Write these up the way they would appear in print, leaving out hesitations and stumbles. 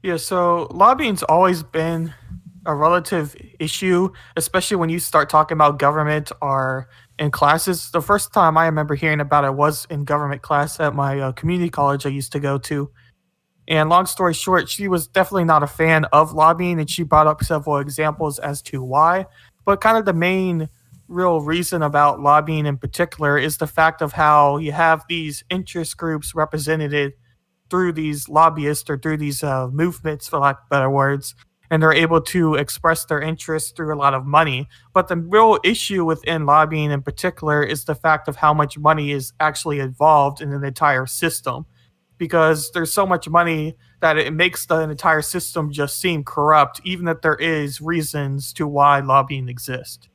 Yeah, so lobbying's always been a relative issue, especially when you start talking about government or in classes. The first time I remember hearing about it was in government class at my community college I used to go to. And long story short, she was definitely not a fan of lobbying, and she brought up several examples as to why. But kind of the main real reason about lobbying in particular is the fact of how you have these interest groups represented through these lobbyists or through these movements, for lack of better words, and they're able to express their interests through a lot of money. But the real issue within lobbying in particular is the fact of how much money is actually involved in an entire system. Because there's so much money that it makes the entire system just seem corrupt, even if there is reasons to why lobbying exists.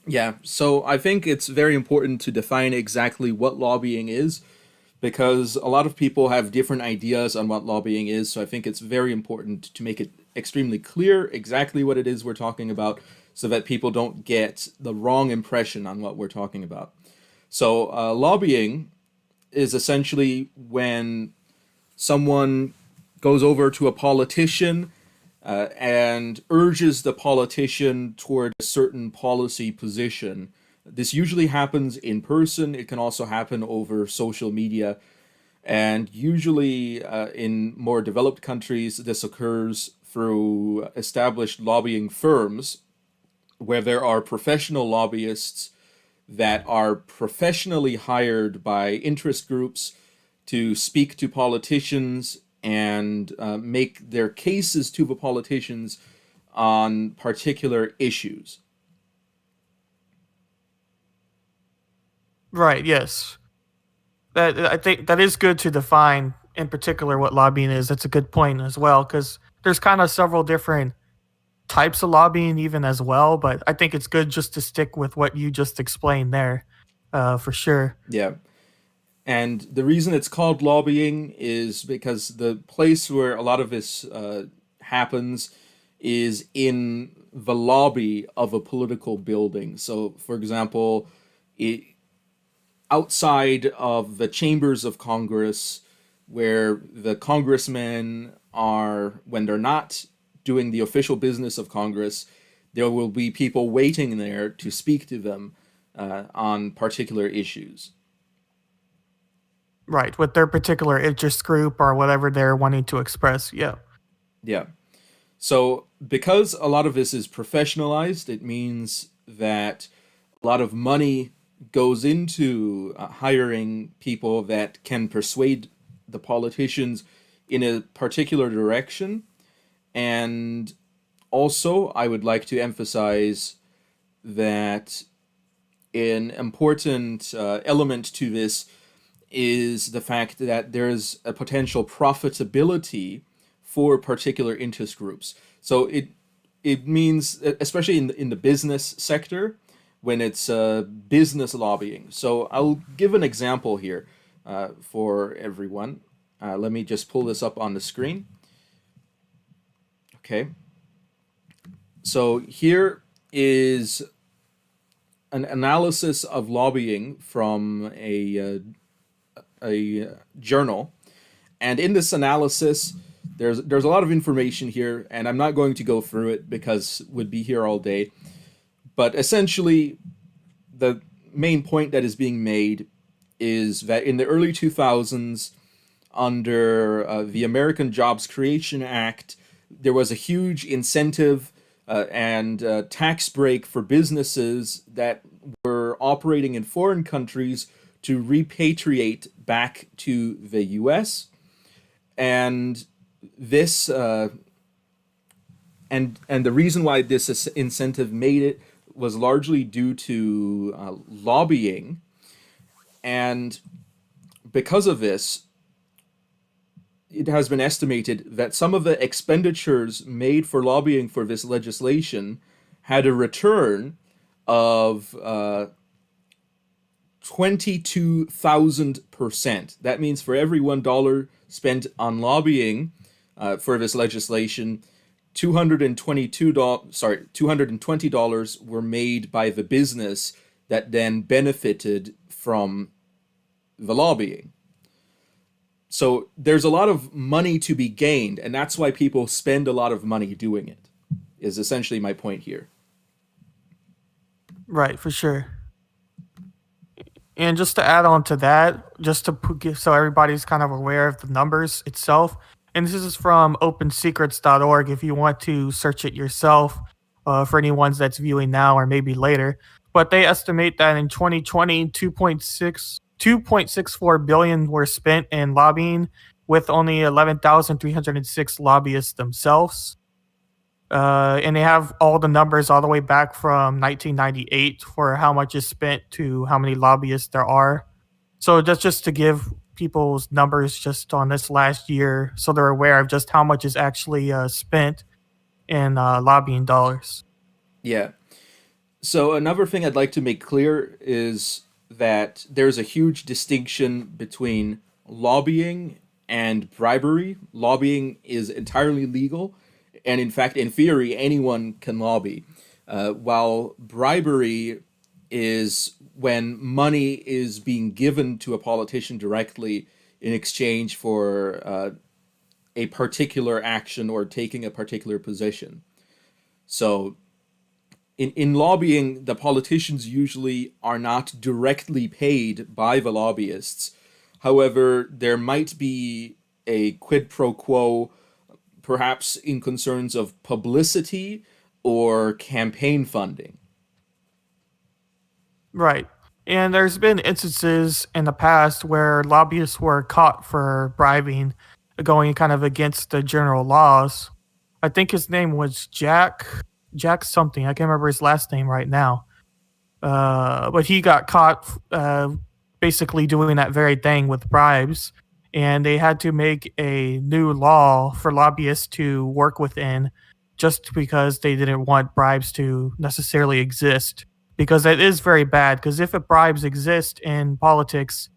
Yeah, so I think it's very important to define exactly what lobbying is because a lot of people have different ideas on what lobbying is. So I think it's very important to make it extremely clear exactly what it is we're talking about so that people don't get the wrong impression on what we're talking about. So, lobbying is essentially when someone goes over to a politician and urges the politician toward a certain policy position. This usually happens in person. It can also happen over social media. And usually, in more developed countries, this occurs through established lobbying firms where there are professional lobbyists that are professionally hired by interest groups to speak to politicians and make their cases to the politicians on particular issues. Right, yes. That I think that is good to define in particular what lobbying is. That's a good point as well, because there's kind of several different types of lobbying even as well, but I think it's good just to stick with what you just explained there, for sure. Yeah. And the reason it's called lobbying is because the place where a lot of this happens is in the lobby of a political building. So, for example, it, outside of the chambers of Congress, where the congressmen are, when they're not doing the official business of Congress, there will be people waiting there to speak to them on particular issues. Right, with their particular interest group or whatever they're wanting to express. Yeah. Yeah. So, because a lot of this is professionalized, it means that a lot of money goes into hiring people that can persuade the politicians in a particular direction. And also, I would like to emphasize that an important element to this is the fact that there's a potential profitability for particular interest groups. So it means, especially in the business sector, when it's business lobbying. So I'll give an example here for everyone. Let me just pull this up on the screen. Okay. So here is an analysis of lobbying from a journal, and in this analysis, there's a lot of information here, and I'm not going to go through it because we'd be here all day. But essentially, the main point that is being made is that in the early 2000s, under the American Jobs Creation Act, there was a huge incentive and tax break for businesses that were operating in foreign countries to repatriate back to the US. And this and the reason why this incentive made it was largely due to lobbying. And because of this, it has been estimated that some of the expenditures made for lobbying for this legislation had a return of 22,000%. That means for every $1 spent on lobbying for this legislation, $220 were made by the business that then benefited from the lobbying. So there's a lot of money to be gained, and that's why people spend a lot of money doing it, is essentially my point here. Right, for sure. And just to add on to that, just to so everybody's kind of aware of the numbers itself, and this is from OpenSecrets.org if you want to search it yourself for anyone that's viewing now or maybe later. But they estimate that in 2020, 2.64 billion were spent in lobbying, with only 11,306 lobbyists themselves. And they have all the numbers all the way back from 1998 for how much is spent to how many lobbyists there are. So that's just to give people's numbers just on this last year, so they're aware of just how much is actually spent in lobbying dollars. Yeah. So another thing I'd like to make clear is that there's a huge distinction between lobbying and bribery. Lobbying is entirely legal, and in fact, in theory, anyone can lobby. While bribery is when money is being given to a politician directly in exchange for a particular action or taking a particular position. So in lobbying, the politicians usually are not directly paid by the lobbyists. However, there might be a quid pro quo, perhaps in concerns of publicity or campaign funding. Right. And there's been instances in the past where lobbyists were caught for bribing, going kind of against the general laws. I think his name was Jack something. I can't remember his last name right now. But he got caught basically doing that very thing with bribes, and they had to make a new law for lobbyists to work within, just because they didn't want bribes to necessarily exist. Because it is very bad. Because if bribes exist in politics,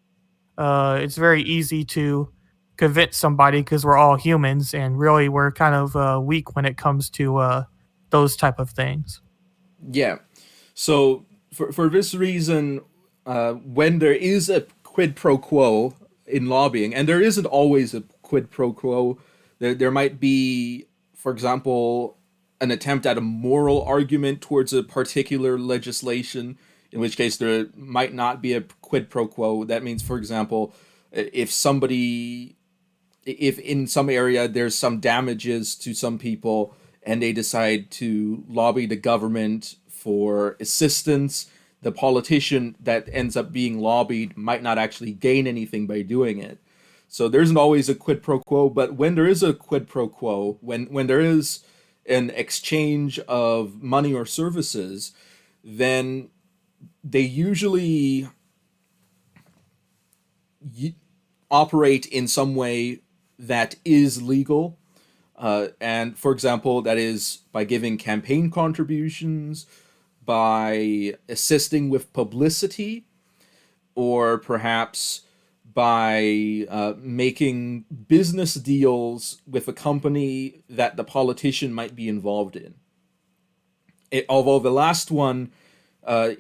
it's very easy to convince somebody because we're all humans, and really we're kind of weak when it comes to those type of things. Yeah. So for this reason, when there is a quid pro quo in lobbying, and there isn't always a quid pro quo, there might be, for example, an attempt at a moral argument towards a particular legislation, in which case there might not be a quid pro quo. That means, for example, if somebody, if in some area there's some damages to some people and they decide to lobby the government for assistance, the politician that ends up being lobbied might not actually gain anything by doing it. So there isn't always a quid pro quo, but when there is a quid pro quo, when there is an exchange of money or services, then they usually operate in some way that is legal. And for example, that is by giving campaign contributions, by assisting with publicity, or perhaps by making business deals with a company that the politician might be involved in. Although the last one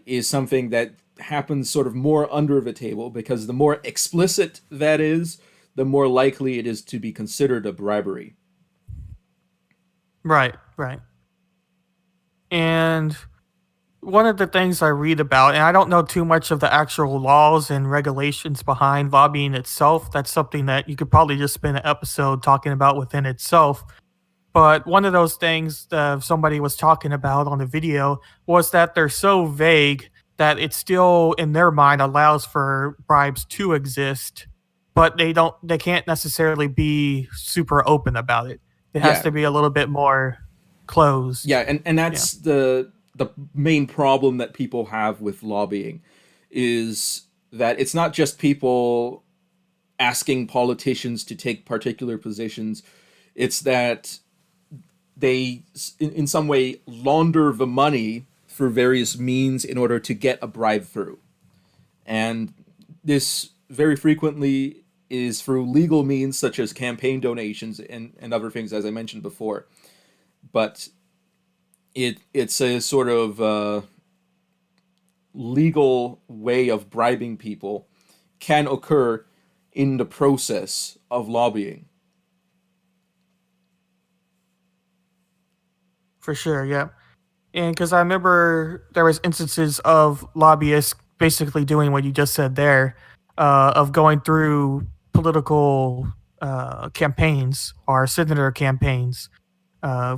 is something that happens sort of more under the table, because the more explicit that is, the more likely it is to be considered a bribery. Right, right. And one of the things I read about, and I don't know too much of the actual laws and regulations behind lobbying itself. That's something that you could probably just spend an episode talking about within itself. But one of those things that somebody was talking about on the video was that they're so vague that it still, in their mind, allows for bribes to exist, but they can't necessarily be super open about it. It has Yeah, to be a little bit more closed. yeah, and Yeah. that's the main problem that people have with lobbying, is that it's not just people asking politicians to take particular positions. It's that they, in some way, launder the money through various means in order to get a bribe through. And this very frequently is through legal means such as campaign donations and other things, as I mentioned before. But it's a sort of legal way of bribing people can occur in the process of lobbying. For sure, yeah. And because I remember there was instances of lobbyists basically doing what you just said there, of going through political campaigns or senator campaigns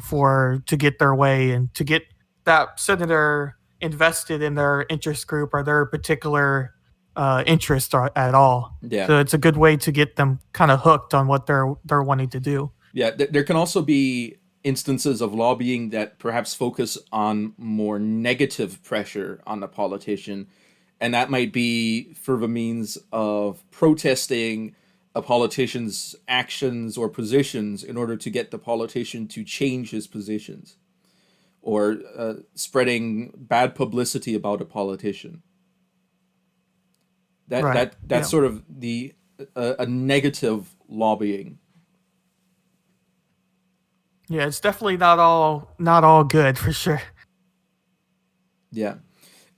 for to get their way and to get that senator invested in their interest group or their particular interest at all. Yeah. So it's a good way to get them kind of hooked on what they're wanting to do. Yeah, there can also be instances of lobbying that perhaps focus on more negative pressure on the politician, and that might be for the means of protesting a politician's actions or positions in order to get the politician to change his positions, or spreading bad publicity about a politician. Right. That's Yeah. sort of the a negative lobbying. Yeah. It's definitely not all good for sure. Yeah.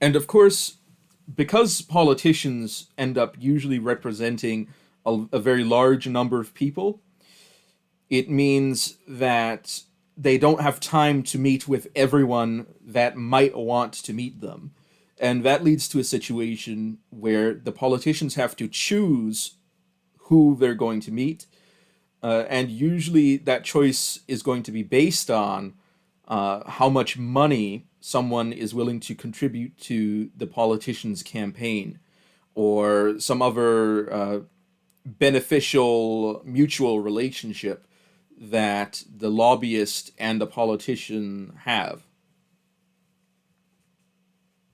And of course, because politicians end up usually representing a very large number of people, it means that they don't have time to meet with everyone that might want to meet them. And that leads to a situation where the politicians have to choose who they're going to meet. And usually that choice is going to be based on how much money someone is willing to contribute to the politician's campaign, or some other beneficial mutual relationship that the lobbyist and the politician have.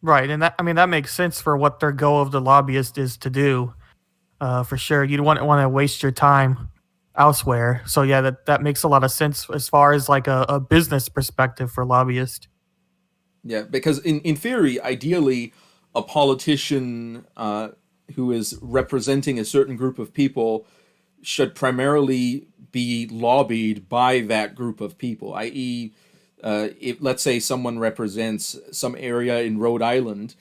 Right. And that, I mean, that makes sense for what their goal of the lobbyist is to do. For sure. You don't want to waste your time elsewhere. So yeah, that makes a lot of sense as far as like a business perspective for lobbyists. Yeah, because in theory, ideally, a politician who is representing a certain group of people should primarily be lobbied by that group of people, i.e., if let's say someone represents some area in Rhode Island,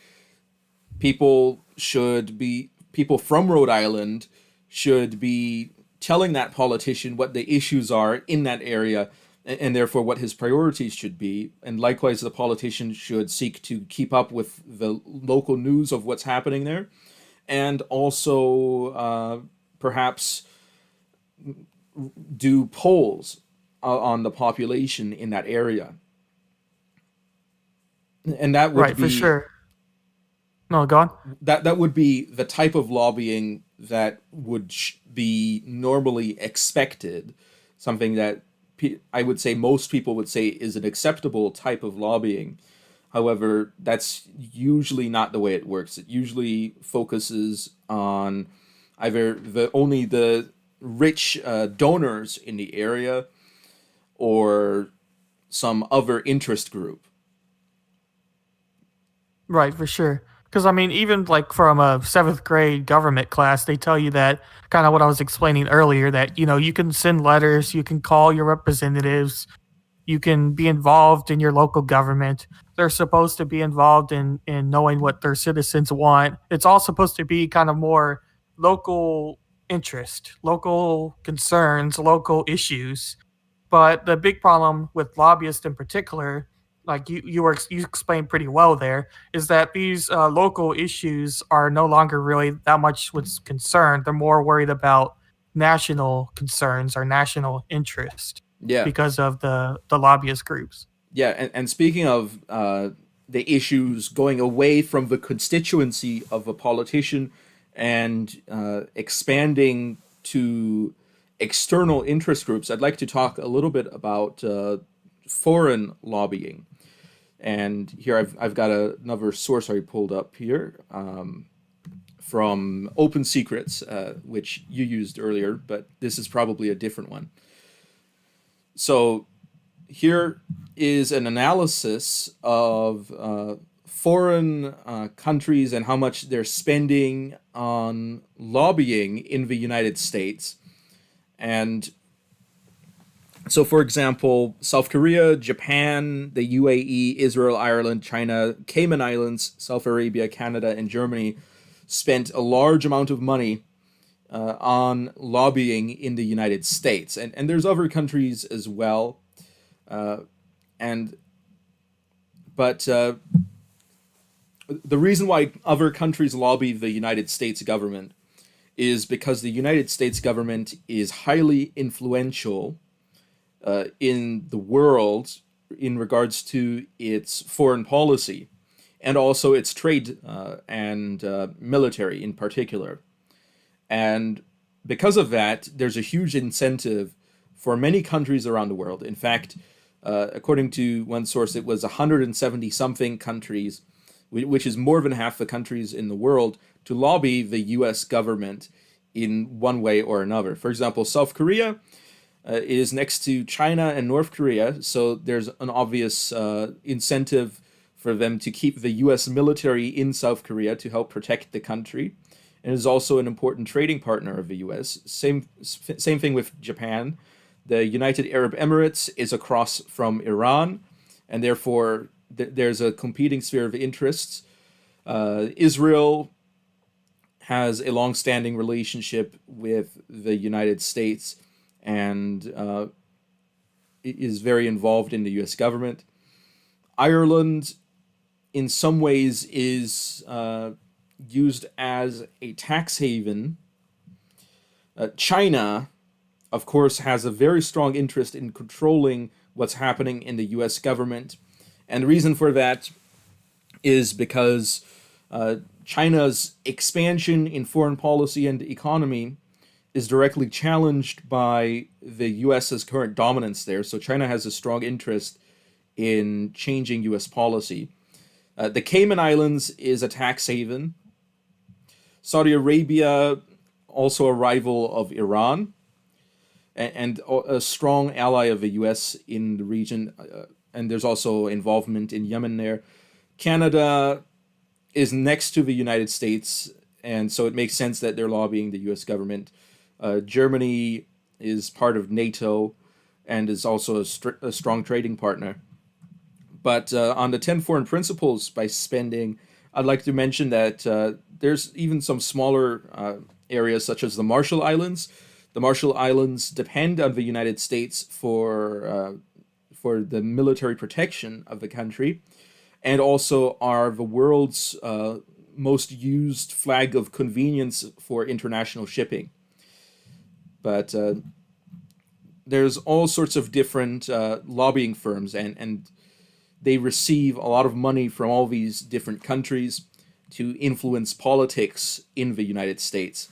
people from Rhode Island should be telling that politician what the issues are in that area, and therefore what his priorities should be. And likewise, the politician should seek to keep up with the local news of what's happening there, and also perhaps do polls on the population in that area. And that would Right. For be sure. No, go on. that would be the type of lobbying that would be normally expected, something that I would say most people would say is an acceptable type of lobbying. However, that's usually not the way it works. It usually focuses on either the rich donors in the area, or some other interest group. Right. For sure. Because I mean, even like from a seventh grade government class, they tell you that kind of what I was explaining earlier, that you can send letters, you can call your representatives, you can be involved in your local government. They're supposed to be involved in knowing what their citizens want. It's all supposed to be kind of more local interest, local concerns, local issues. But the big problem with lobbyists in particular, like you explained pretty well there, is that these local issues are no longer really that much what's concerned. They're more worried about national concerns or national interest Yeah, because of the lobbyist groups. yeah, and speaking of the issues going away from the constituency of a politician and expanding to external interest groups, I'd like to talk a little bit about foreign lobbying. And here I've got another source I pulled up here from Open Secrets, which you used earlier, but this is probably a different one. So here is an analysis of foreign countries and how much they're spending on lobbying in the United States. And so, for example, South Korea, Japan, the UAE, Israel, Ireland, China, Cayman Islands, South Arabia, Canada, and Germany spent a large amount of money on lobbying in the United States, and there's other countries as well, and but the reason why other countries lobby the United States government is because the United States government is highly influential in the world in regards to its foreign policy and also its trade and military in particular. And because of that, there's a huge incentive for many countries around the world. In fact, according to one source, it was 170 something countries, which is more than half the countries in the world, to lobby the US government in one way or another. For example, South Korea is next to China and North Korea, so there's an obvious incentive for them to keep the US military in South Korea to help protect the country. And is also an important trading partner of the US. Same thing with Japan. The United Arab Emirates is across from Iran, and therefore there's a competing sphere of interests. Israel has a long-standing relationship with the United States and is very involved in the U.S. government. Ireland, in some ways, is used as a tax haven. China, of course, has a very strong interest in controlling what's happening in the U.S. government. And the reason for that is because China's expansion in foreign policy and economy is directly challenged by the US's current dominance there. So China has a strong interest in changing US policy. The Cayman Islands is a tax haven. Saudi Arabia, also a rival of Iran, and a strong ally of the US in the region. And there's also involvement in Yemen there. Canada is next to the United States, and so it makes sense that they're lobbying the US government. Germany is part of NATO and is also a strong trading partner. But on the 10 foreign principles by spending, I'd like to mention that there's even some smaller areas such as the Marshall Islands. The Marshall Islands depend on the United States for the military protection of the country, and also are the world's most used flag of convenience for international shipping. But there's all sorts of different lobbying firms, and they receive a lot of money from all these different countries to influence politics in the United States.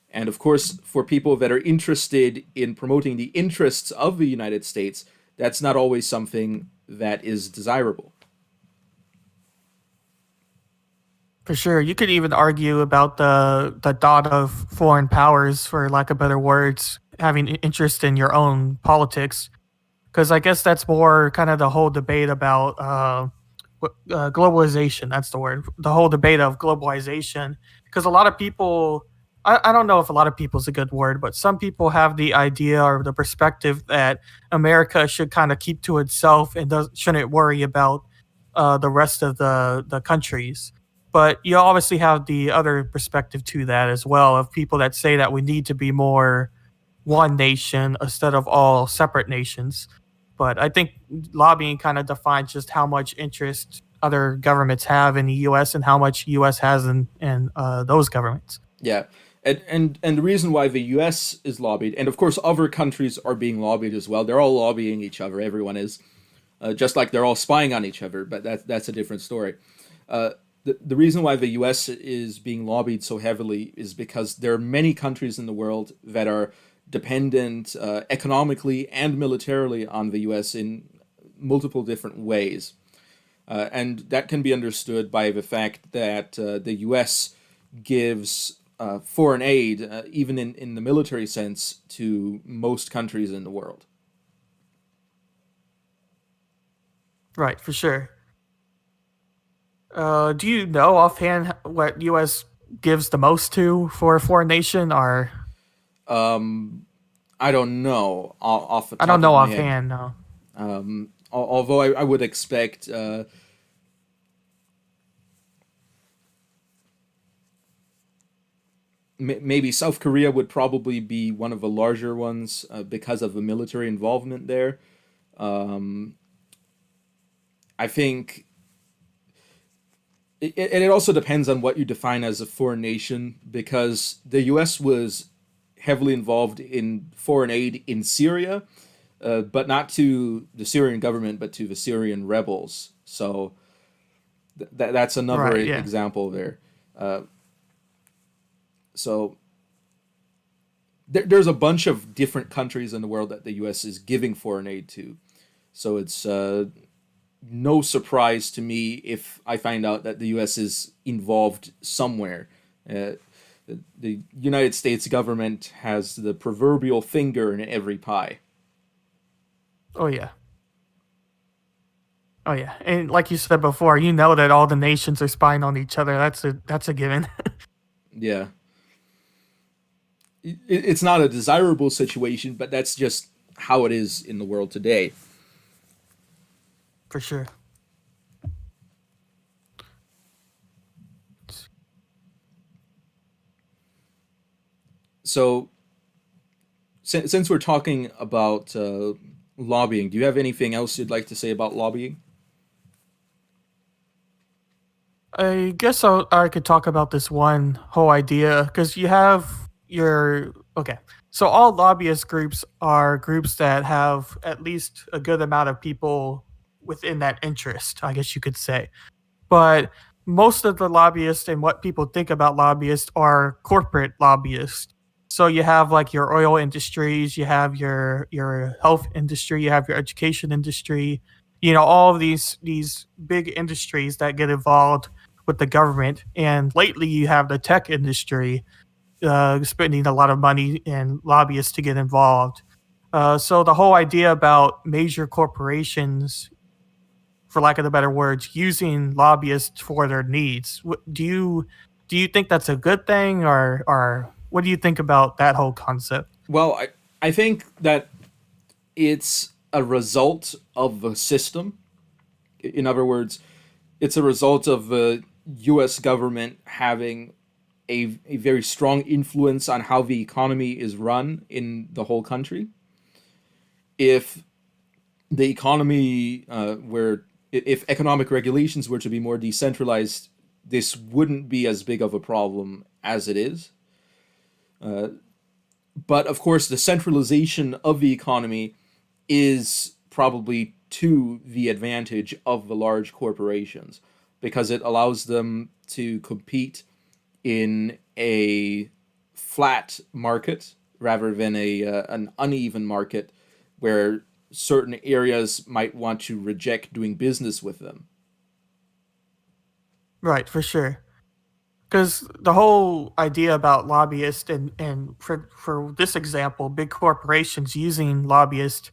And of course, for people that are interested in promoting the interests of the United States, that's not always something that is desirable. For sure. You could even argue about the thought of foreign powers, for lack of better words, having interest in your own politics. Because I guess that's more kind of the whole debate about globalization. That's the word. The whole debate of globalization. Because a lot of people, I don't know if a lot of people is a good word, but some people have the idea or the perspective that America should kind of keep to itself and shouldn't worry about the rest of the countries. But you obviously have the other perspective to that as well, of people that say that we need to be more one nation instead of all separate nations. But I think lobbying kind of defines just how much interest other governments have in the U.S. and how much U.S. has in those governments. Yeah. And the reason why the US is lobbied, and of course other countries are being lobbied as well. They're all lobbying each other. Everyone is, just like they're all spying on each other. But that's a different story. The reason why the U.S. is being lobbied so heavily is because there are many countries in the world that are dependent economically and militarily on the U.S. in multiple different ways. And that can be understood by the fact that the U.S. gives foreign aid, even in the military sense, to most countries in the world. Right, for sure. Do you know offhand what U.S. gives the most to for a foreign nation? Or I don't know off the I don't top of know my head. offhand. No. Although I would expect maybe South Korea would probably be one of the larger ones because of the military involvement there. I think and it also depends on what you define as a foreign nation, because the U.S. was heavily involved in foreign aid in Syria, but not to the Syrian government, but to the Syrian rebels. So that's another Right. Yeah. example there. So there's a bunch of different countries in the world that the U.S. is giving foreign aid to. So it's no surprise to me if I find out that the U.S. is involved somewhere. Uh, the United States government has the proverbial finger in every pie. Oh yeah. Oh yeah. And like you said before, you know that all the nations are spying on each other. That's a given. Yeah, it's not a desirable situation, but that's just how it is in the world today. For sure. So since we're talking about lobbying, do you have anything else you'd like to say about lobbying? I guess I could talk about this one whole idea because you have your okay. So all lobbyist groups are groups that have at least a good amount of people within that interest, I guess you could say. But most of the lobbyists and what people think about lobbyists are corporate lobbyists. So you have like your oil industries, you have your health industry, you have your education industry, all of these big industries that get involved with the government. And lately, you have the tech industry spending a lot of money and lobbyists to get involved. So the whole idea about major corporations, for lack of the better words, using lobbyists for their needs. Do you think that's a good thing, or what do you think about that whole concept? Well, I think that it's a result of the system. In other words, it's a result of the U.S. government having a very strong influence on how the economy is run in the whole country. If the economy were if economic regulations were to be more decentralized, this wouldn't be as big of a problem as it is. But of course, the centralization of the economy is probably to the advantage of the large corporations, because it allows them to compete in a flat market rather than an uneven market where certain areas might want to reject doing business with them. Right, for sure. Because the whole idea about lobbyists and for this example, big corporations using lobbyists,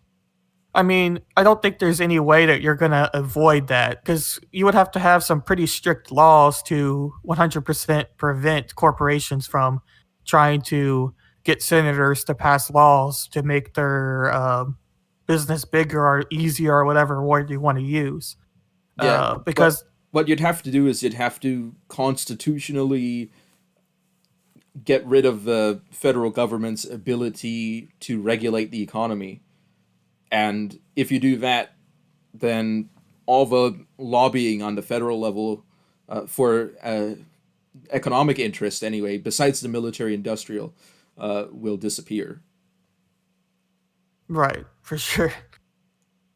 I mean, I don't think there's any way that you're going to avoid that because you would have to have some pretty strict laws to 100% prevent corporations from trying to get senators to pass laws to make their business bigger or easier or whatever word you want to use. Yeah, but Because, what you'd have to do is you'd have to constitutionally get rid of the federal government's ability to regulate the economy. And if you do that, then all the lobbying on the federal level for economic interest, anyway, besides the military industrial, will disappear. right, for sure.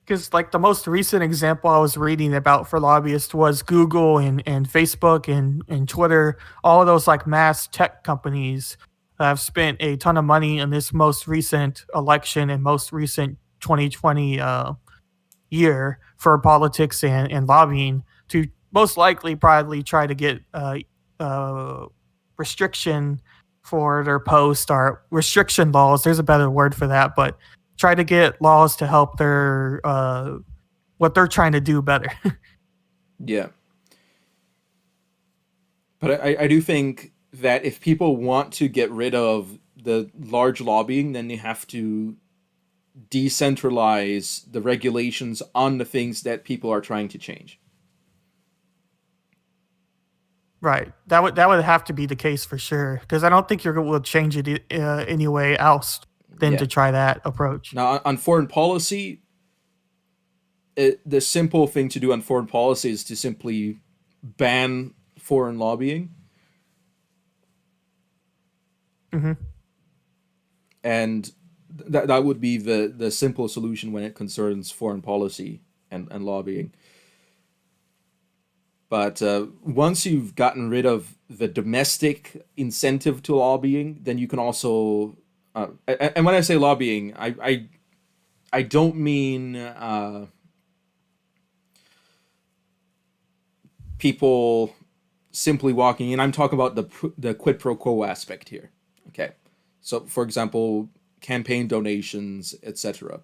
Because like the most recent example I was reading about for lobbyists was Google and Facebook and Twitter, all of those like mass tech companies have spent a ton of money in this most recent election and most recent 2020 year for politics and lobbying to most likely probably try to get uh, restriction for their post or restriction laws. There's a better word for that, but try to get laws to help their what they're trying to do better. Yeah. But I do think that if people want to get rid of the large lobbying, then they have to decentralize the regulations on the things that people are trying to change. Right. That would have to be the case for sure, because I don't think you're will change it any way else than Yeah. to try that approach. Now, on foreign policy, the simple thing to do on foreign policy is to simply ban foreign lobbying, Hmm. and that would be the simple solution when it concerns foreign policy and lobbying. But once you've gotten rid of the domestic incentive to lobbying, then you can also, and when I say lobbying, I don't mean people simply walking in. I'm talking about the quid pro quo aspect here. Okay, so for example, campaign donations, etc.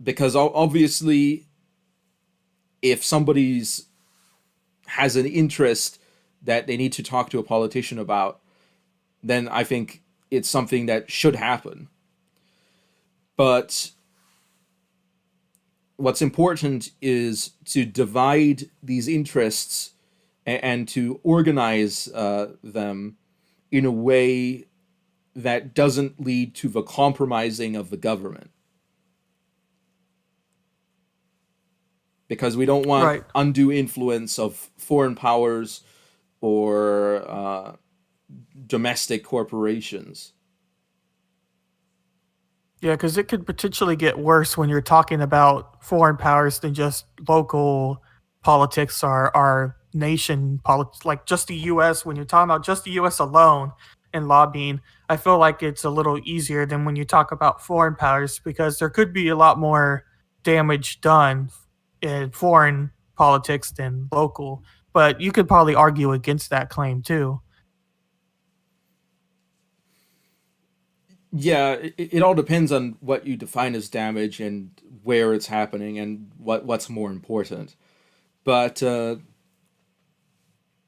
Because obviously, if somebody's has an interest that they need to talk to a politician about, then I think it's something that should happen. But what's important is to divide these interests and to organize them in a way that doesn't lead to the compromising of the government. Because we don't want Right. undue influence of foreign powers or domestic corporations. Yeah, because it could potentially get worse when you're talking about foreign powers than just local politics or our nation politics, like just the U.S. When you're talking about just the U.S. alone and lobbying, I feel like it's a little easier than when you talk about foreign powers because there could be a lot more damage done in foreign politics than local. But you could probably argue against that claim too. Yeah, it all depends on what you define as damage and where it's happening and what's more important. But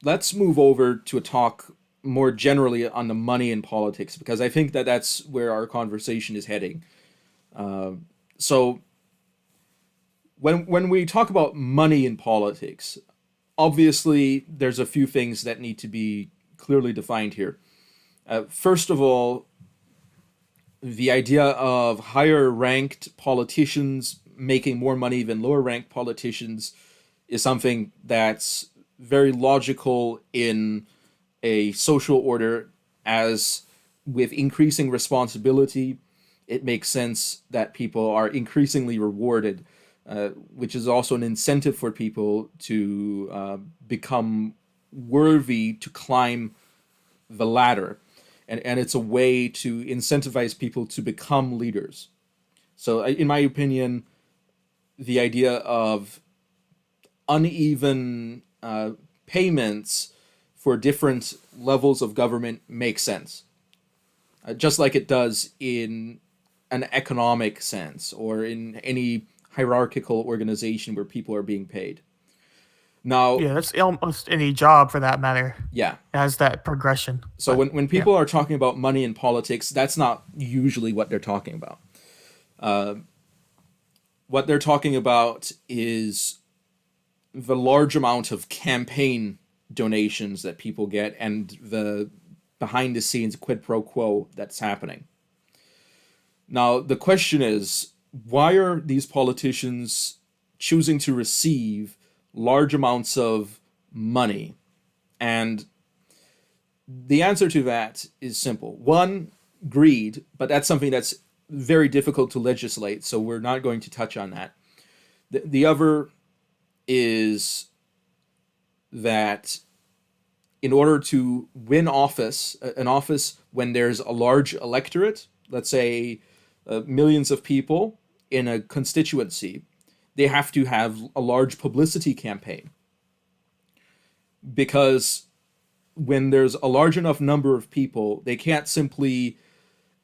let's move over to a talk more generally on the money in politics because I think that that's where our conversation is heading. So when we talk about money in politics, obviously there's a few things that need to be clearly defined here. First of all, the idea of higher ranked politicians making more money than lower ranked politicians is something that's very logical in a social order, as with increasing responsibility it makes sense that people are increasingly rewarded, which is also an incentive for people to become worthy to climb the ladder. And it's a way to incentivize people to become leaders. So, in my opinion, the idea of uneven payments for different levels of government makes sense, just like it does in an economic sense or in any hierarchical organization where people are being paid. Now, Yeah, that's almost any job for that matter yeah. has that progression. So But when yeah. people are talking about money in politics, that's not usually what they're talking about. What they're talking about is the large amount of campaign donations that people get and the behind the scenes quid pro quo that's happening. Now, the question is, why are these politicians choosing to receive large amounts of money? And the answer to that is simple. One, greed, but that's something that's very difficult to legislate, so we're not going to touch on that. The other is that in order to win office, an office when there's a large electorate, let's say millions of people in a constituency, they have to have a large publicity campaign because when there's a large enough number of people, they can't simply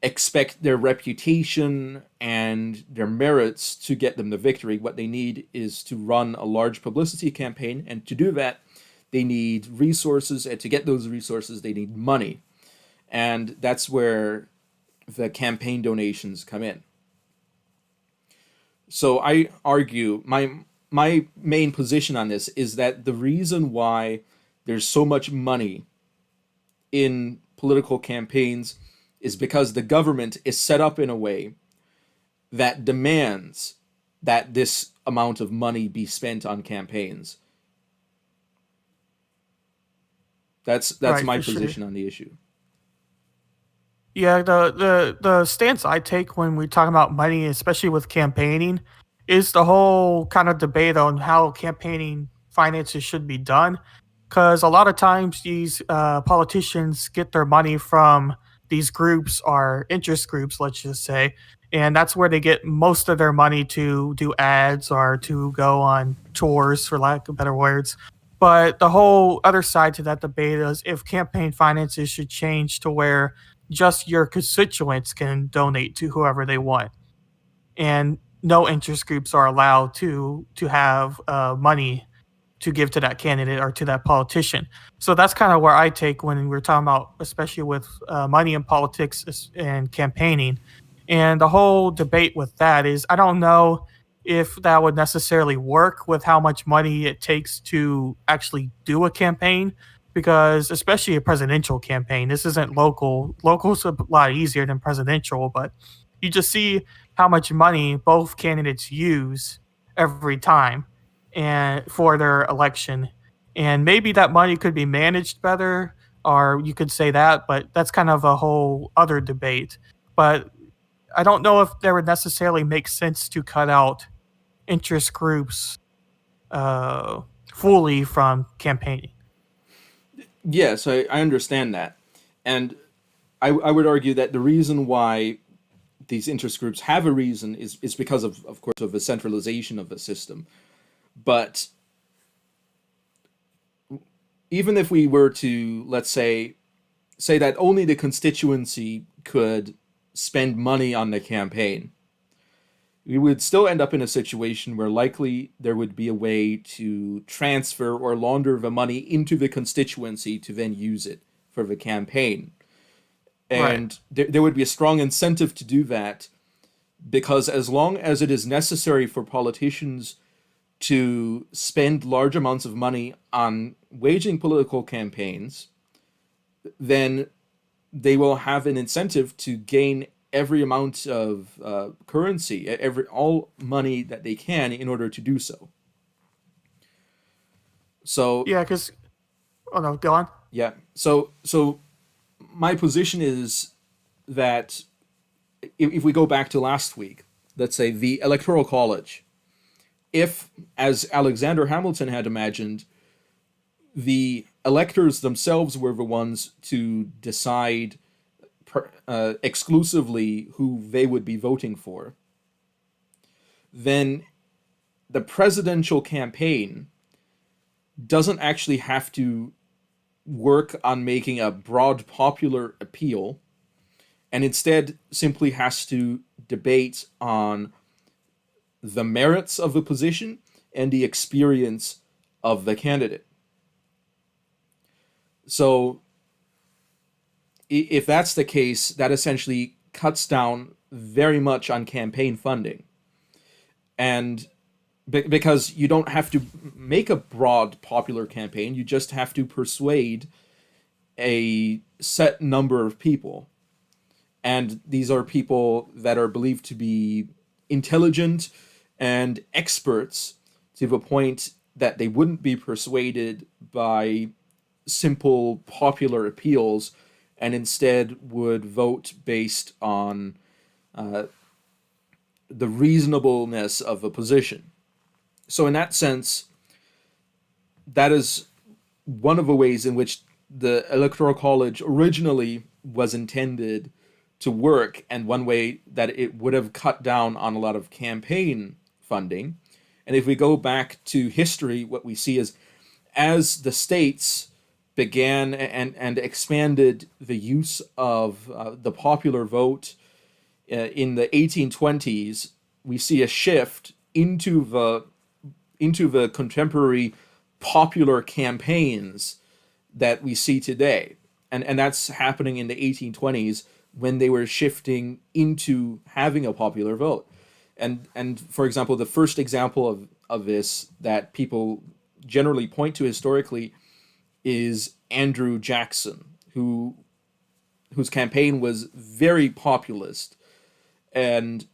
expect their reputation and their merits to get them the victory. What they need is to run a large publicity campaign, and to do that, they need resources, and to get those resources, they need money. And that's where the campaign donations come in. So I argue my main position on this is that the reason why there's so much money in political campaigns is because the government is set up in a way that demands that this amount of money be spent on campaigns. That's Right, my for sure. position on the issue. Yeah, the stance I take when we talk about money, especially with campaigning, is the whole kind of debate on how campaigning finances should be done. Because a lot of times these politicians get their money from these groups or interest groups, let's just say, and that's where they get most of their money to do ads or to go on tours, for lack of better words. But the whole other side to that debate is if campaign finances should change to where just your constituents can donate to whoever they want, and no interest groups are allowed to have money to give to that candidate or to that politician. So that's kind of where I take when we're talking about, especially with money in politics and campaigning. And the whole debate with that is, I don't know if that would necessarily work with how much money it takes to actually do a campaign, because especially a presidential campaign, this isn't local. Local's a lot easier than presidential, but you just see how much money both candidates use every time and for their election. And maybe that money could be managed better, or you could say that, but that's kind of a whole other debate. But I don't know if there would necessarily make sense to cut out interest groups uh, fully from campaigning. Yes, I understand that. And I would argue that the reason why these interest groups have a reason is because of course, of the centralization of the system. But even if we were to, let's say that only the constituency could spend money on the campaign, we would still end up in a situation where likely there would be a way to transfer or launder the money into the constituency to then use it for the campaign. Right. And there would be a strong incentive to do that, because as long as it is necessary for politicians to spend large amounts of money on waging political campaigns, then they will have an incentive to gain every amount of currency, every all money that they can in order to do so. So Yeah, because, oh no, go on. yeah, so my position is that if we go back to last week, let's say the Electoral College, if, as Alexander Hamilton had imagined, the electors themselves were the ones to decide exclusively who they would be voting for, then the presidential campaign doesn't actually have to work on making a broad popular appeal, and instead simply has to debate on the merits of the position and the experience of the candidate. So if that's the case, that essentially cuts down very much on campaign funding. And because you don't have to make a broad popular campaign, you just have to persuade a set number of people. And these are people that are believed to be intelligent and experts to the point that they wouldn't be persuaded by simple popular appeals, and instead would vote based on the reasonableness of a position. So, in that sense, that is one of the ways in which the Electoral College originally was intended to work, and one way that it would have cut down on a lot of campaign funding. And if we go back to history, what we see is as the states began and expanded the use of the popular vote in the 1820s, we see a shift into the contemporary popular campaigns that we see today. And that's happening in the 1820s when they were shifting into having a popular vote. And for example, the first example of this that people generally point to historically is Andrew Jackson, whose campaign was very populist and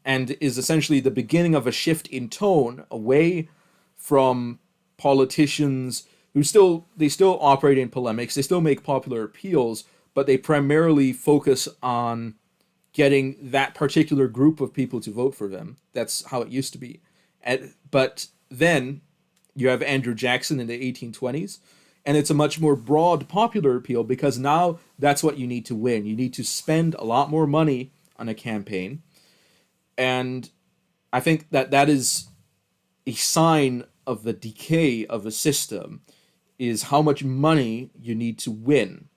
is essentially the beginning of a shift in tone away from politicians who still operate in polemics, they still make popular appeals, but they primarily focus on getting that particular group of people to vote for them. That's how it used to be. But then you have Andrew Jackson in the 1820s, and it's a much more broad popular appeal because now that's what you need to win. You need to spend a lot more money on a campaign. And I think that that is a sign of the decay of a system is how much money you need to win.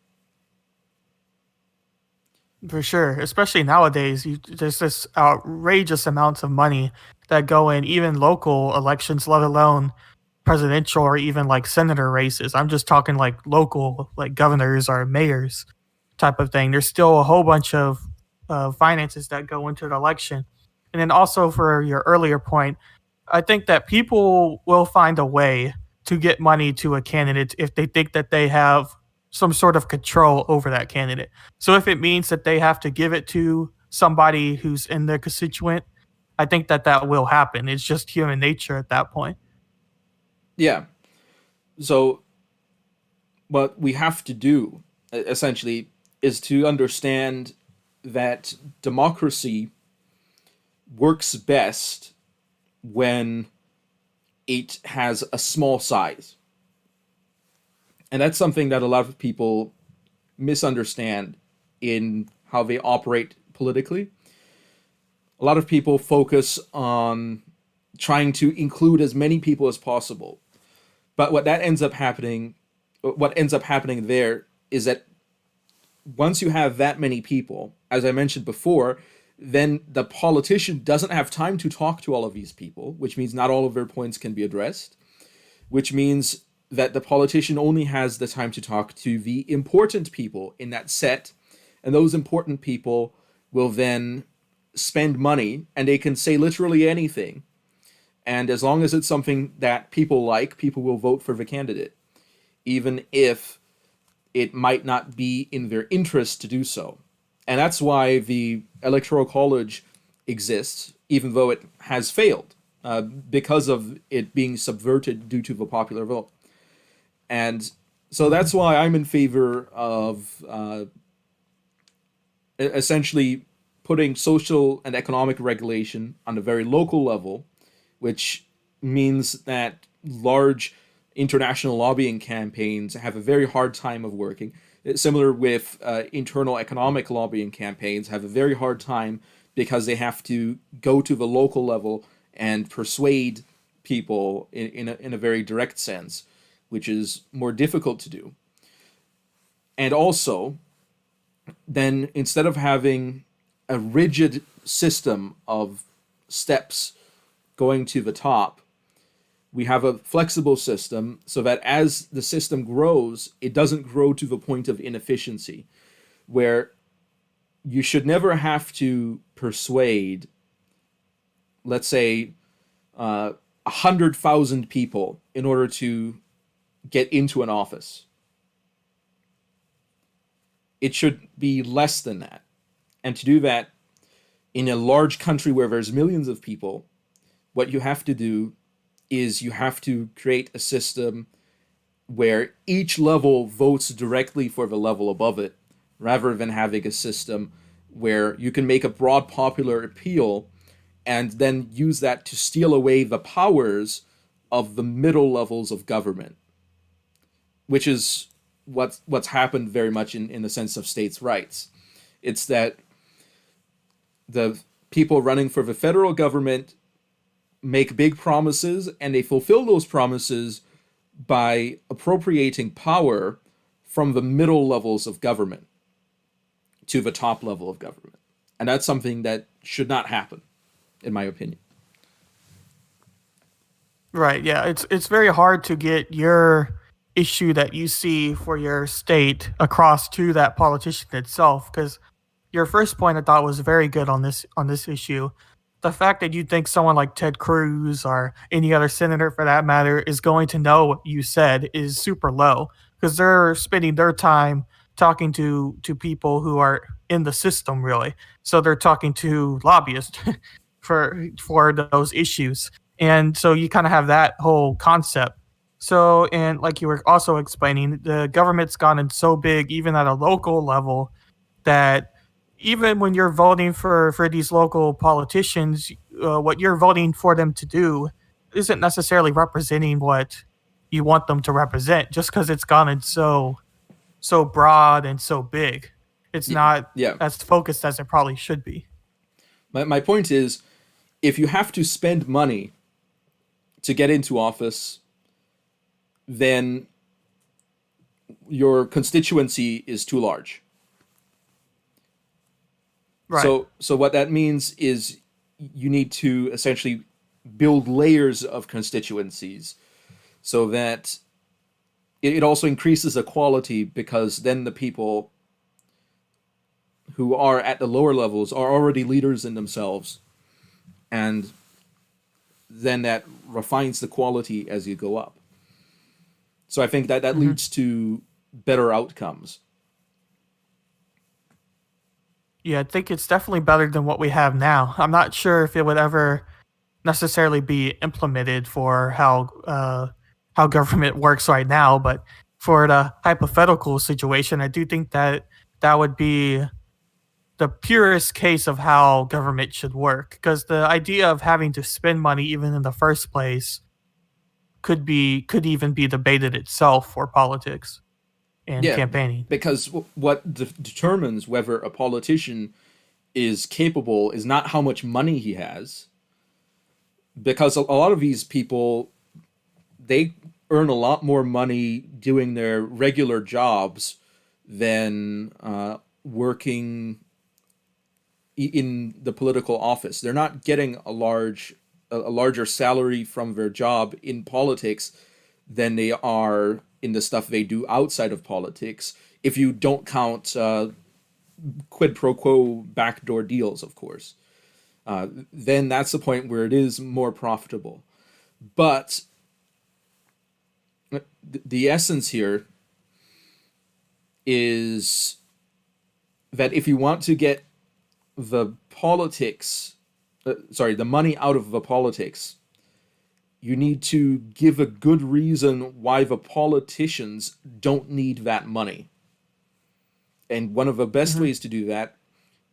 For sure, especially nowadays, there's this outrageous amounts of money that go in even local elections, let alone presidential or even like senator races. I'm just talking like local, like governors or mayors type of thing. There's still a whole bunch of finances that go into the election. And then also for your earlier point, I think that people will find a way to get money to a candidate if they think that they have some sort of control over that candidate. So if it means that they have to give it to somebody who's in their constituent, I think that that will happen. It's just human nature at that point. Yeah. So what we have to do essentially is to understand that democracy works best when it has a small size. And that's something that a lot of people misunderstand in how they operate politically. A lot of people focus on trying to include as many people as possible. But what ends up happening there is that once you have that many people, as I mentioned before, then the politician doesn't have time to talk to all of these people, which means not all of their points can be addressed, which means that the politician only has the time to talk to the important people in that set, and those important people will then spend money and they can say literally anything. And as long as it's something that people like, people will vote for the candidate, even if it might not be in their interest to do so. And that's why the Electoral College exists, even though it has failed, because of it being subverted due to the popular vote. And so that's why I'm in favor of essentially putting social and economic regulation on a very local level, which means that large international lobbying campaigns have a very hard time of working. Similar with internal economic lobbying campaigns have a very hard time because they have to go to the local level and persuade people in a very direct sense, which is more difficult to do. And also, then instead of having a rigid system of steps going to the top, we have a flexible system so that as the system grows, it doesn't grow to the point of inefficiency, where you should never have to persuade, let's say, 100,000 people in order to get into an office. It should be less than that. And to do that in a large country where there's millions of people, what you have to do is you have to create a system where each level votes directly for the level above it, rather than having a system where you can make a broad popular appeal and then use that to steal away the powers of the middle levels of government, which is what's happened very much in the sense of states' rights. It's that the people running for the federal government make big promises and they fulfill those promises by appropriating power from the middle levels of government to the top level of government. And that's something that should not happen, in my opinion. Right. Yeah. It's very hard to get your issue that you see for your state across to that politician itself because your first point I thought was very good on this issue. the fact that you think someone like Ted Cruz or any other senator for that matter is going to know what you said is super low because they're spending their time talking to people who are in the system really. So they're talking to lobbyists for those issues. And so you kind of have that whole concept. So and like you were also explaining, the government's gotten so big even at a local level that even when you're voting for these local politicians, what you're voting for them to do isn't necessarily representing what you want them to represent. Just because it's gotten so broad and so big, it's not Yeah. as focused as it probably should be. My point is, if you have to spend money to get into office, then your constituency is too large. Right. So what that means is you need to essentially build layers of constituencies so that it also increases equality, because then the people who are at the lower levels are already leaders in themselves, and then that refines the quality as you go up. So I think that that Hmm. leads to better outcomes. Yeah, I think it's definitely better than what we have now. I'm not sure if it would ever necessarily be implemented for how government works right now, but for the hypothetical situation, I do think that that would be the purest case of how government should work. Because the idea of having to spend money even in the first place could even be debated itself for politics and Yeah, campaigning. because what determines whether a politician is capable is not how much money he has, because a lot of these people, they earn a lot more money doing their regular jobs than working in the political office. They're not getting a larger salary from their job in politics than they are in the stuff they do outside of politics. If you don't count quid pro quo backdoor deals, of course, then that's the point where it is more profitable. But the essence here is that if you want to get the politics, the money out of the politics, you need to give a good reason why the politicians don't need that money. And one of the best Hmm. ways to do that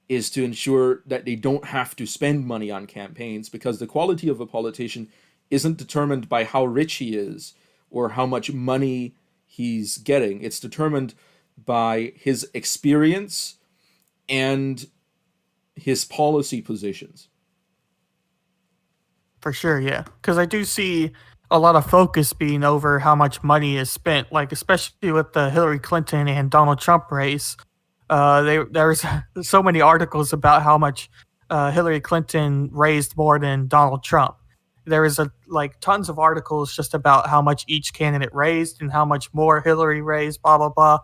is to ensure that they don't have to spend money on campaigns, because the quality of a politician isn't determined by how rich he is or how much money he's getting. It's determined by his experience and his policy positions. For sure, yeah. Because I do see a lot of focus being over how much money is spent, like especially with the Hillary Clinton and Donald Trump race. There's so many articles about how much Hillary Clinton raised more than Donald Trump. There is like tons of articles just about how much each candidate raised and how much more Hillary raised, blah blah blah.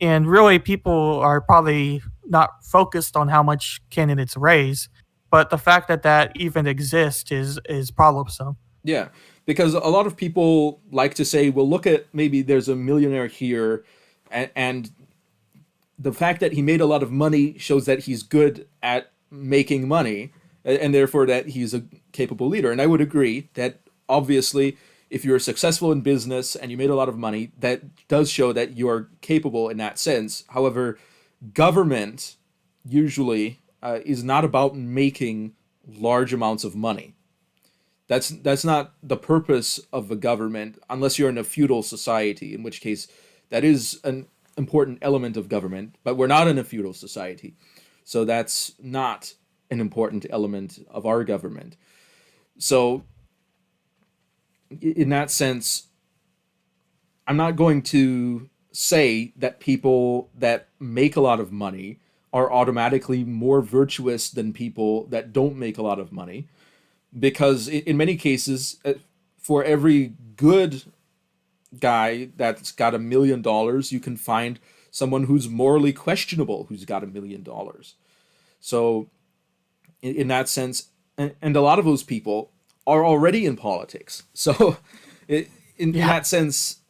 And really, people are probably not focused on how much candidates raise, but the fact that that even exists is problemsome. Yeah, because a lot of people like to say, well, look at, maybe there's a millionaire here, and the fact that he made a lot of money shows that he's good at making money, and therefore that he's a capable leader. And I would agree that obviously, if you're successful in business and you made a lot of money, that does show that you're capable in that sense. However, government usually is not about making large amounts of money. That's not the purpose of the government, unless you're in a feudal society, in which case that is an important element of government. But we're not in a feudal society, so that's not an important element of our government. So in that sense, I'm not going to say that people that make a lot of money are automatically more virtuous than people that don't make a lot of money, because in many cases, for every good guy that's got $1 million, you can find someone who's morally questionable who's got $1 million. So in that sense, and a lot of those people are already in politics. So, in Yeah. that sense,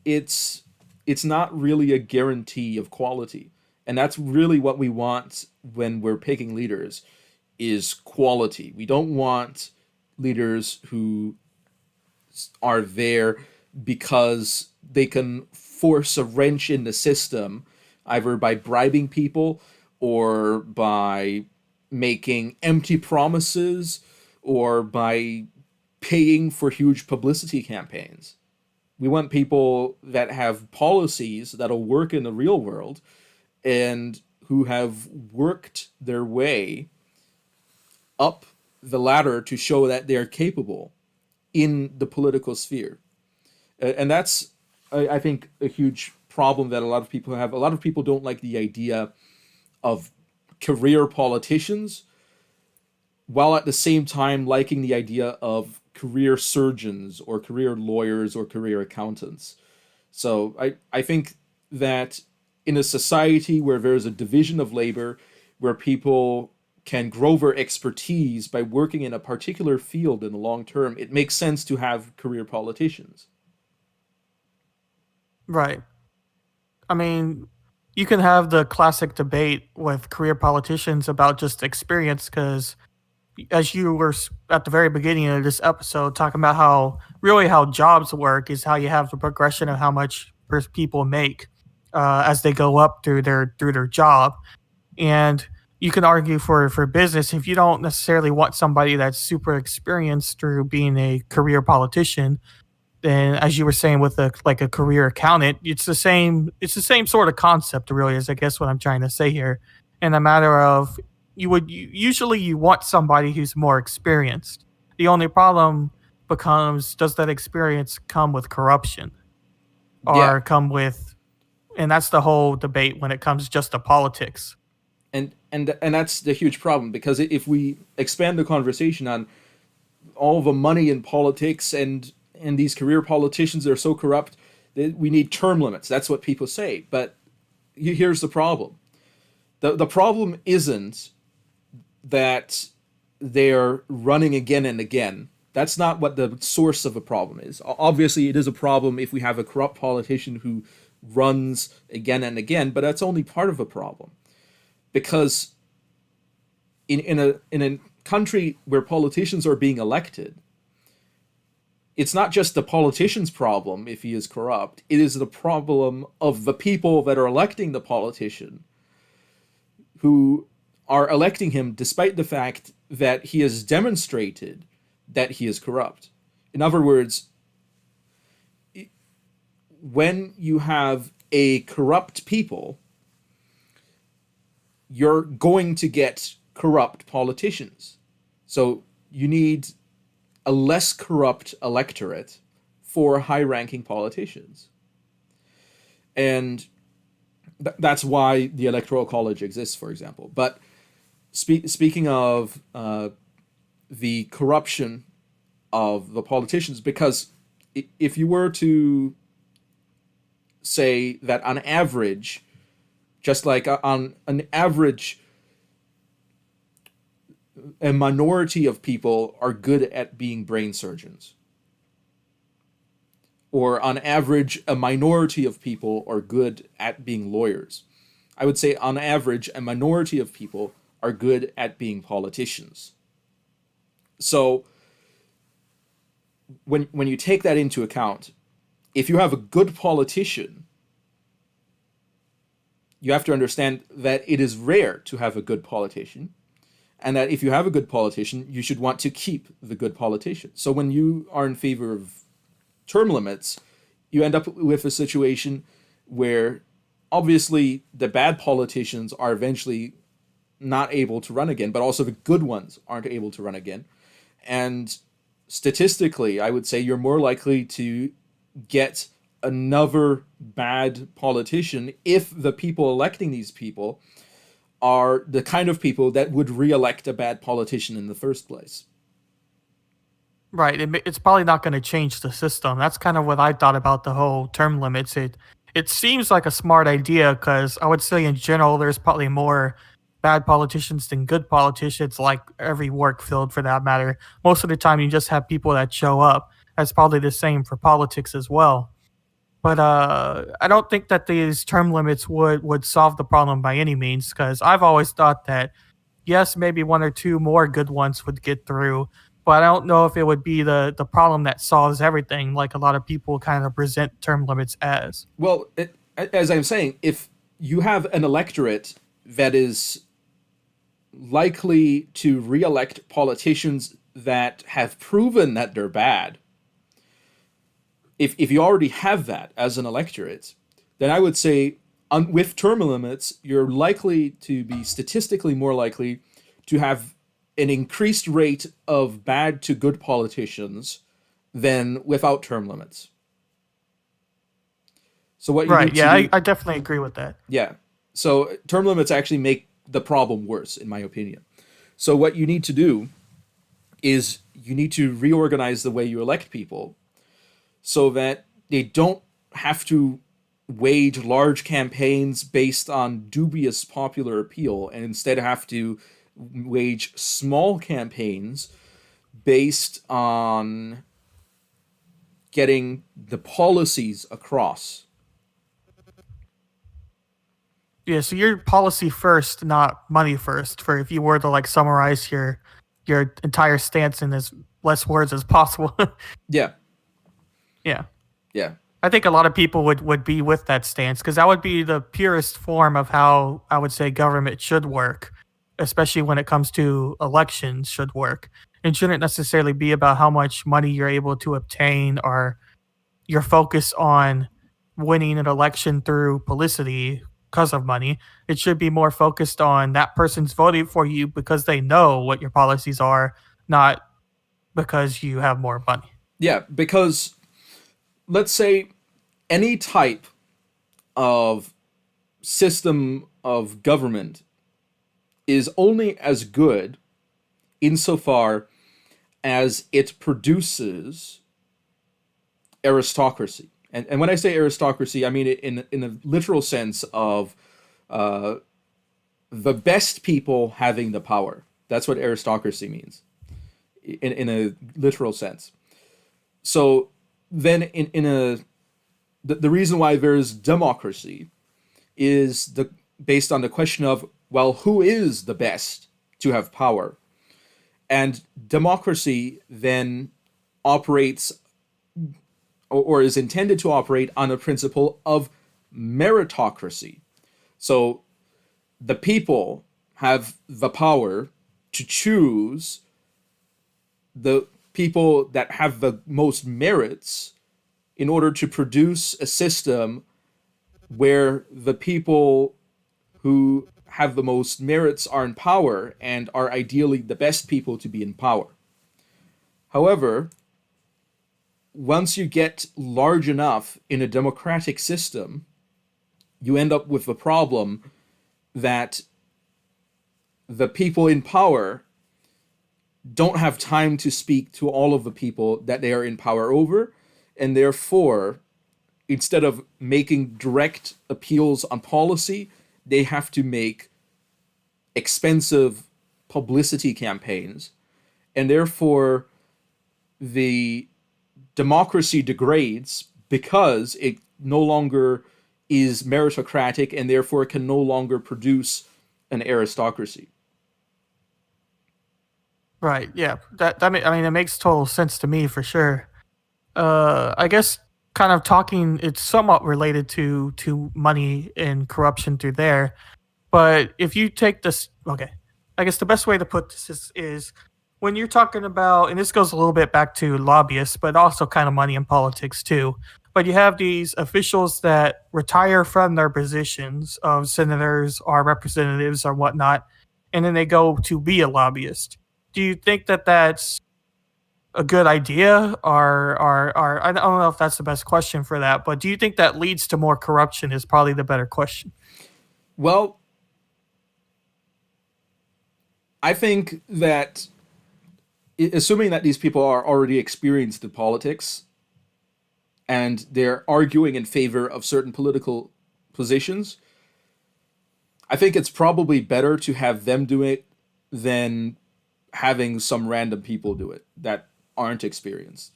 it's it's not really a guarantee of quality, and that's really what we want when we're picking leaders is quality. We don't want leaders who are there because they can force a wrench in the system, either by bribing people or by making empty promises or by paying for huge publicity campaigns. We want people that have policies that'll work in the real world and who have worked their way up the ladder to show that they're capable in the political sphere. And that's, I think, a huge problem that a lot of people have. A lot of people don't like the idea of career politicians, while at the same time liking the idea of career surgeons or career lawyers or career accountants. So I think that in a society where there's a division of labor, where people can grow their expertise by working in a particular field in the long term, it makes sense to have career politicians. Right. I mean, you can have the classic debate with career politicians about just experience because as you were at the very beginning of this episode talking about how really how jobs work is how you have the progression of how much people make as they go up through their job, and you can argue for business if you don't necessarily want somebody that's super experienced through being a career politician. Then as you were saying with a like a career accountant, it's the same sort of concept really is I guess what I'm trying to say here. In a matter of usually you want somebody who's more experienced. The only problem becomes does that experience come with corruption Yeah, or come with, and that's the whole debate when it comes just to politics. and that's the huge problem, because if we expand the conversation on all the money in politics and these career politicians that are so corrupt, we need term limits. That's what people say. But here's the problem. The problem isn't that they're running again and again. That's not what the source of a problem is. Obviously, it is a problem if we have a corrupt politician who runs again and again, but that's only part of a problem. Because in a country where politicians are being elected, it's not just the politician's problem if he is corrupt. It is the problem of the people that are electing the politician, who are electing him despite the fact that he has demonstrated that he is corrupt. In other words, when you have a corrupt people, you're going to get corrupt politicians. So you need a less corrupt electorate for high ranking politicians. And that's why the Electoral College exists, for example. But speaking of the corruption of the politicians, because if you were to say that on average, just like on an average, a minority of people are good at being brain surgeons, or on average, a minority of people are good at being lawyers. I would say on average, a minority of people are good at being politicians. So when you take that into account, if you have a good politician, you have to understand that it is rare to have a good politician, and that if you have a good politician, you should want to keep the good politician. So when you are in favor of term limits, you end up with a situation where obviously the bad politicians are eventually not able to run again, but also the good ones aren't able to run again. And statistically, I would say you're more likely to get another bad politician if the people electing these people are the kind of people that would re-elect a bad politician in the first place. Right. It's probably not going to change the system. That's kind of what I thought about the whole term limits. It seems like a smart idea because I would say in general there's probably more bad politicians than good politicians, like every work field for that matter. Most of the time, you just have people that show up. That's probably the same for politics as well. But I don't think that these term limits would solve the problem by any means, because I've always thought that yes, maybe one or two more good ones would get through, but I don't know if it would be the problem that solves everything, like a lot of people kind of present term limits as. Well, as I'm saying, if you have an electorate that is likely to re-elect politicians that have proven that they're bad, if you already have that as an electorate, then I would say with term limits, you're likely to be statistically more likely to have an increased rate of bad to good politicians than without term limits. So what you Right. need to Yeah, do, I definitely agree with that. yeah. So term limits actually make the problem worse, in my opinion. So what you need to do is you need to reorganize the way you elect people so that they don't have to wage large campaigns based on dubious popular appeal and instead have to wage small campaigns based on getting the policies across. Yeah, so you're policy first, not money first. For if you were to like summarize your entire stance in as less words as possible. Yeah, Yeah. yeah, I think a lot of people would be with that stance because that would be the purest form of how I would say government should work, especially when it comes to elections should work. It shouldn't necessarily be about how much money you're able to obtain or your focus on winning an election through publicity because of money. It should be more focused on that person's voting for you because they know what your policies are, not because you have more money. yeah. Because let's say any type of system of government is only as good insofar as it produces aristocracy. And when I say aristocracy, I mean it in a literal sense of uh, the best people having the power. That's what aristocracy means in a literal sense. So then in a the reason why there's democracy is the based on the question of, well, who is the best to have power? And democracy then operates or is intended to operate on a principle of meritocracy. So the people have the power to choose the people that have the most merits in order to produce a system where the people who have the most merits are in power and are ideally the best people to be in power. However, once you get large enough in a democratic system, you end up with the problem that the people in power don't have time to speak to all of the people that they are in power over, and therefore, instead of making direct appeals on policy, they have to make expensive publicity campaigns, and therefore the democracy degrades because it no longer is meritocratic and therefore can no longer produce an aristocracy. Right. Yeah. I mean, it makes total sense to me for sure. I guess kind of talking, it's somewhat related to money and corruption through there. But if you take this, okay, I guess the best way to put this is when you're talking about, and this goes a little bit back to lobbyists, but also kind of money in politics too. But you have these officials that retire from their positions of senators or representatives or whatnot, and then they go to be a lobbyist. Do you think that that's a good idea, or I don't know if that's the best question for that, but do you think that leads to more corruption? Is probably the better question. Well, I think that assuming that these people are already experienced in politics and they're arguing in favor of certain political positions, I think it's probably better to have them do it than having some random people do it that aren't experienced.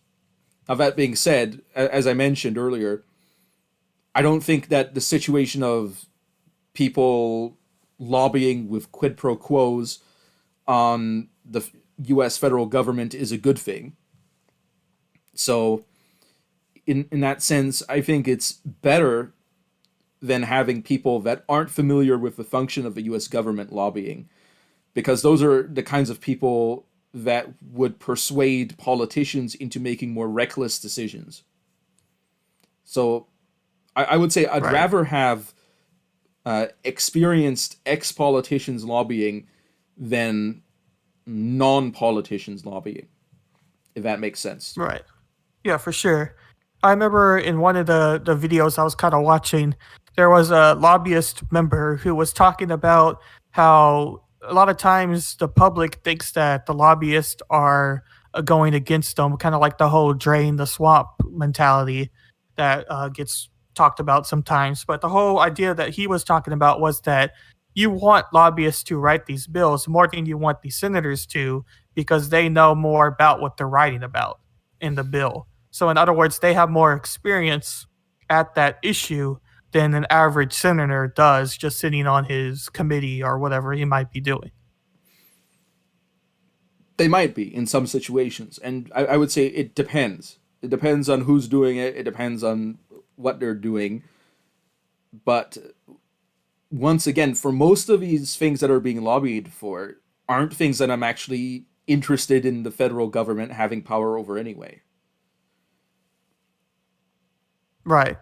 Now, that being said, as I mentioned earlier, I don't think that the situation of people lobbying with quid pro quos on the US federal government is a good thing. So, in that sense, I think it's better than having people that aren't familiar with the function of the US government lobbying, because those are the kinds of people that would persuade politicians into making more reckless decisions. So I would say I'd Right. rather have experienced ex politicians lobbying than non politicians lobbying, if that makes sense. Right. Yeah, for sure. I remember in one of the videos I was kind of watching, there was a lobbyist member who was talking about how a lot of times the public thinks that the lobbyists are going against them, kind of like the whole drain the swamp mentality that gets talked about sometimes. But the whole idea that he was talking about was that you want lobbyists to write these bills more than you want the senators to, because they know more about what they're writing about in the bill. So, in other words, they have more experience at that issue than an average senator does just sitting on his committee or whatever he might be doing. They might be in some situations, and I would say it depends. It depends on who's doing it. It depends on what they're doing. But once again, for most of these things that are being lobbied for, aren't things that I'm actually interested in the federal government having power over anyway. Right.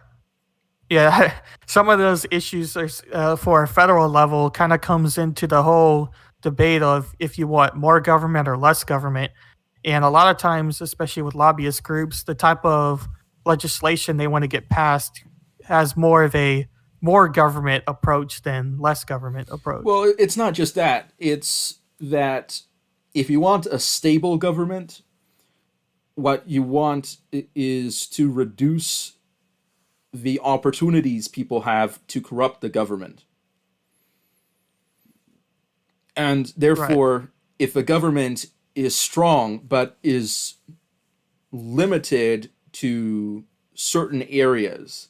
Yeah. Some of those issues are, for a federal level kind of comes into the whole debate of if you want more government or less government. And a lot of times, especially with lobbyist groups, the type of legislation they want to get passed has more of a more government approach than less government approach. Well, it's not just that. It's that if you want a stable government, what you want is to reduce the opportunities people have to corrupt the government. And Right. therefore, if the government is strong but is limited to certain areas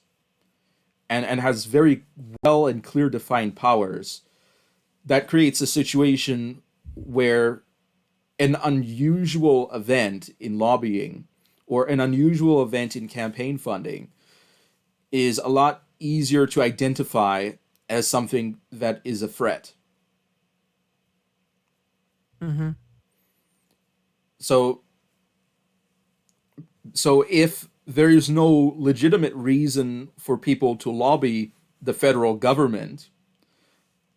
and has very well and clear defined powers, that creates a situation where an unusual event in lobbying or an unusual event in campaign funding is a lot easier to identify as something that is a threat. Hmm. So so if there is no legitimate reason for people to lobby the federal government,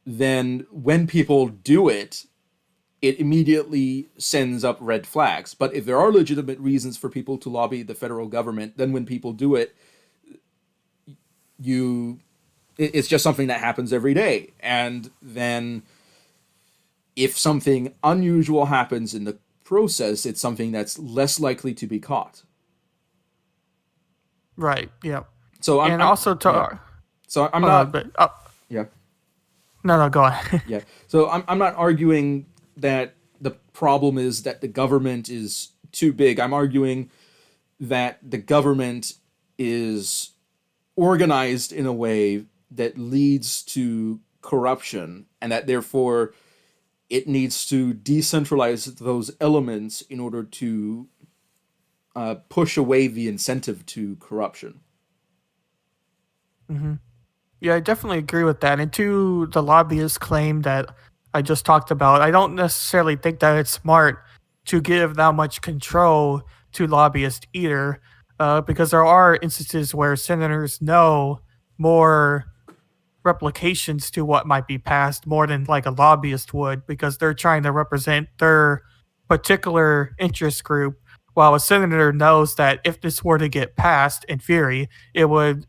then when people do it, it immediately sends up red flags. But if there are legitimate reasons for people to lobby the federal government, then when people do it, you it's just something that happens every day. And then if something unusual happens in the process, it's something that's less likely to be caught. Right. Yeah. So And I'm also yeah. to, So I'm hold on, not but yeah. no, no, go on. Yeah. So I'm not arguing that the problem is that the government is too big. I'm arguing that the government is organized in a way that leads to corruption, and that therefore it needs to decentralize those elements in order to push away the incentive to corruption. Hmm. Yeah, I definitely agree with that. And to the lobbyist claim that I just talked about, I don't necessarily think that it's smart to give that much control to lobbyists either, because there are instances where senators know more replications to what might be passed more than like a lobbyist would, because they're trying to represent their particular interest group, while a senator knows that if this were to get passed in theory, it would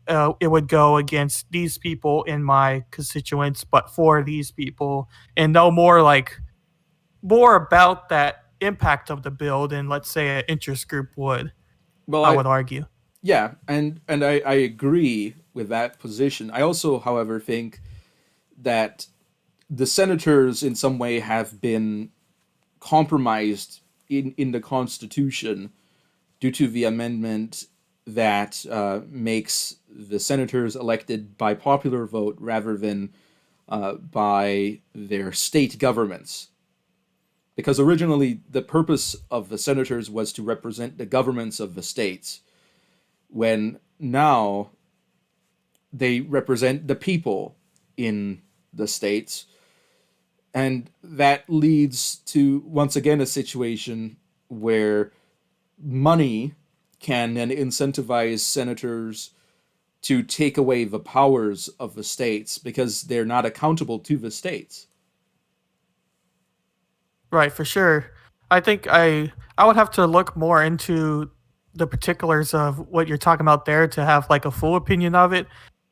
go against these people in my constituents but for these people, and know more like more about that impact of the bill than, let's say, an interest group would, Well, I would argue. yeah, and I agree with that position. I also, however, think that the senators in some way have been compromised in the Constitution due to the amendment that makes the senators elected by popular vote rather than by their state governments. Because originally the purpose of the senators was to represent the governments of the states, when now they represent the people in the states. And that leads to, once again, a situation where money can then incentivize senators to take away the powers of the states because they're not accountable to the states. Right, for sure. I think I would have to look more into the particulars of what you're talking about there to have like a full opinion of it.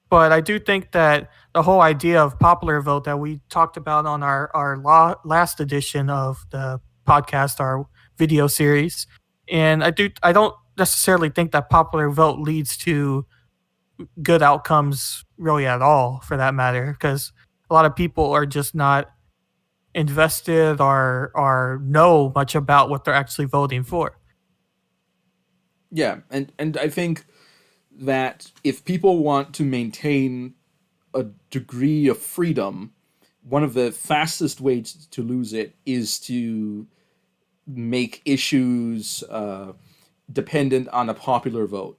But I do think that the whole idea of popular vote that we talked about on our last edition of the podcast, our video series, and I don't necessarily think that popular vote leads to good outcomes really at all, for that matter, because a lot of people are just not invested or know much about what they're actually voting for. Yeah, and I think that if people want to maintain a degree of freedom, one of the fastest ways to lose it is to make issues dependent on a popular vote.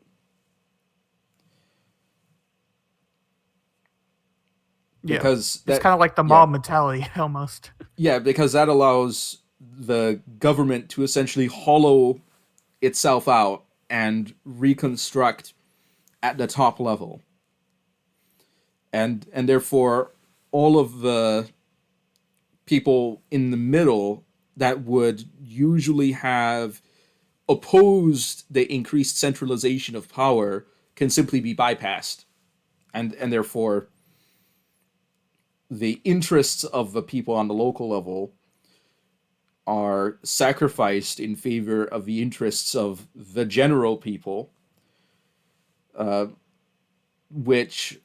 Yeah, Because it's that, kind of like the yeah, mob mentality almost. yeah, because that allows the government to essentially hollow itself out and reconstruct at the top level. And therefore all of the people in the middle that would usually have opposed the increased centralization of power can simply be bypassed, and therefore the interests of the people on the local level are sacrificed in favor of the interests of the general people, which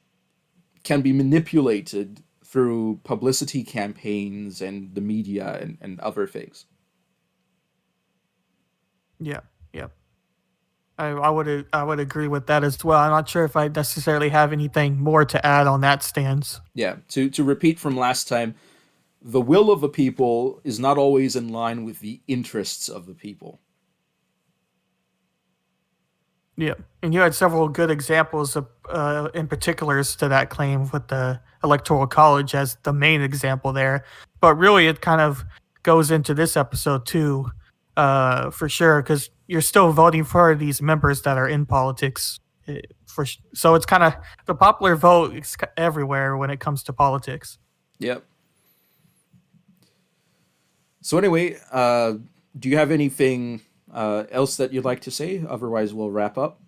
can be manipulated through publicity campaigns and the media and other things. Yeah, yeah. I would agree with that as well. I'm not sure if I necessarily have anything more to add on that stance. Yeah, to repeat from last time, the will of the people is not always in line with the interests of the people. Yeah, and you had several good examples of, in particulars to that claim with the electoral college as the main example there. But really, it kind of goes into this episode too, for sure, because you're still voting for these members that are in politics. So it's kind of the popular vote is everywhere when it comes to politics. Yep. So anyway, do you have anything else that you'd like to say? Otherwise, we'll wrap up.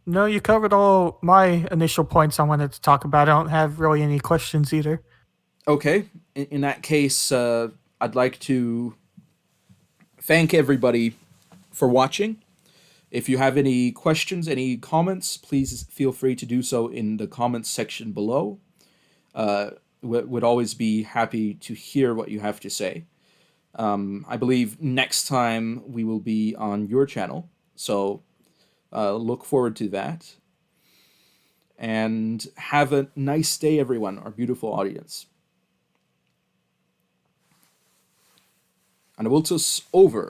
No, you covered all my initial points I wanted to talk about. I don't have really any questions either. Okay. In that case, I'd like to thank everybody for watching. If you have any questions, any comments, please feel free to do so in the comments section below. Would always be happy to hear what you have to say. I believe next time we will be on your channel, so look forward to that. And have a nice day, everyone, our beautiful audience. Anavultus over.